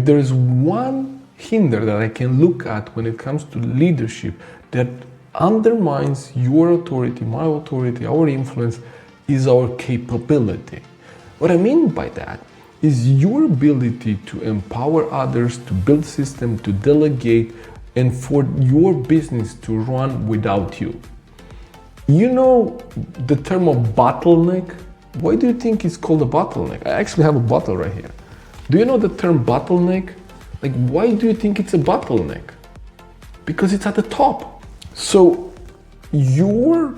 there is one hinder that I can look at when it comes to leadership that undermines your authority, my authority, our influence, is our capability. What I mean by that is your ability to empower others, to build systems, to delegate, and for your business to run without you. You know the term of bottleneck? Why do you think it's called a bottleneck? I actually have a bottle right here. Do you know the term bottleneck? Like, why do you think it's a bottleneck? Because it's at the top. So your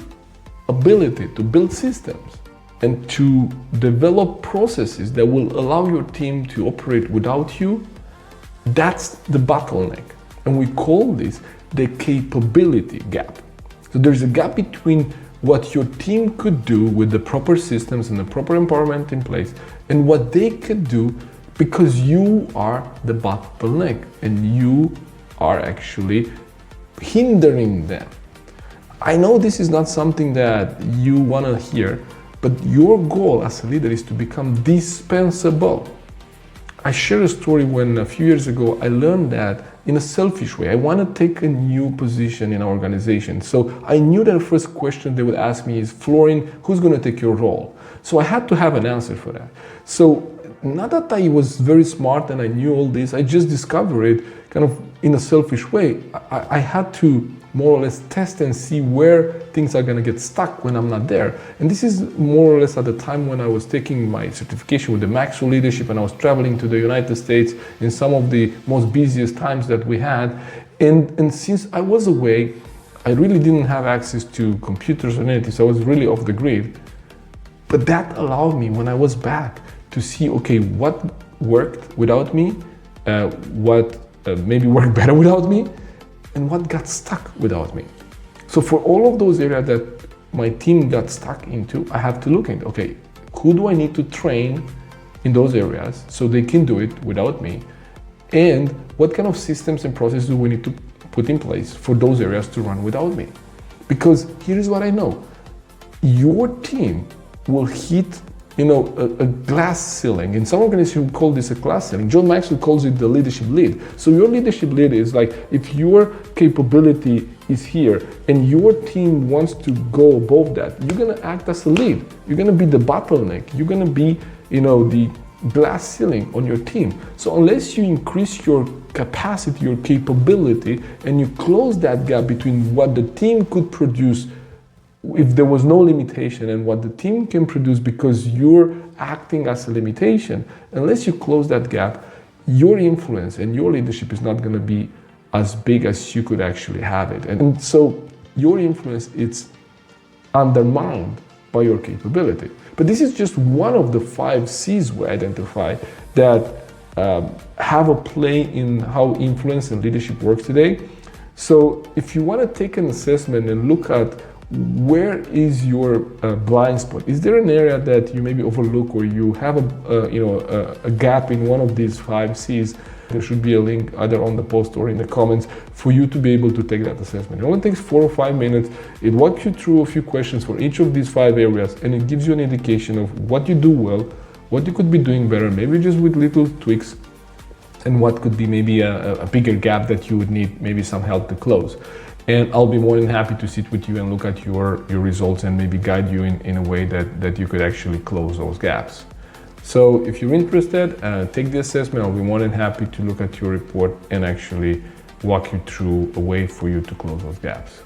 ability to build systems and to develop processes that will allow your team to operate without you, that's the bottleneck. And we call this the capability gap. So there's a gap between what your team could do with the proper systems and the proper empowerment in place and what they could do because you are the bottleneck and you are actually hindering them. I know this is not something that you want to hear, but your goal as a leader is to become dispensable. I share a story when a few years ago I learned that in a selfish way. I want to take a new position in our organization. So I knew that the first question they would ask me is, Florin, who's going to take your role? So I had to have an answer for that. So not that I was very smart and I knew all this, I just discovered it kind of in a selfish way. I had to more or less test and see where things are going to get stuck when I'm not there. And this is more or less at the time when I was taking my certification with the Maxwell Leadership and I was traveling to the United States in some of the most busiest times that we had. And since I was away, I really didn't have access to computers or anything, so I was really off the grid. But that allowed me, when I was back, to see, okay, what worked without me, what maybe worked better without me, and what got stuck without me. So for all of those areas that my team got stuck into, I have to look into, okay, who do I need to train in those areas so they can do it without me? And what kind of systems and processes do we need to put in place for those areas to run without me? Because here's what I know. Your team will hit a glass ceiling. In some organizations, we call this a glass ceiling. John Maxwell calls it the leadership lead. So your leadership lead is like, if your capability is here and your team wants to go above that, you're gonna act as a lead. You're gonna be the bottleneck. You're gonna be, the glass ceiling on your team. So unless you increase your capacity, your capability, and you close that gap between what the team could produce if there was no limitation and what the team can produce because you're acting as a limitation, unless you close that gap, your influence and your leadership is not going to be as big as you could actually have it. And so your influence is undermined by your capability. But this is just one of the 5 C's we identify that have a play in how influence and leadership works today. So if you want to take an assessment and look at where is your blind spot? Is there an area that you maybe overlook or you have a gap in one of these 5 C's? There should be a link either on the post or in the comments for you to be able to take that assessment. It only takes 4 or 5 minutes. It walks you through a few questions for each of these 5 areas and it gives you an indication of what you do well, what you could be doing better, maybe just with little tweaks, and what could be maybe a bigger gap that you would need maybe some help to close. And I'll be more than happy to sit with you and look at your results and maybe guide you in a way that you could actually close those gaps. So if you're interested, take the assessment. I'll be more than happy to look at your report and actually walk you through a way for you to close those gaps.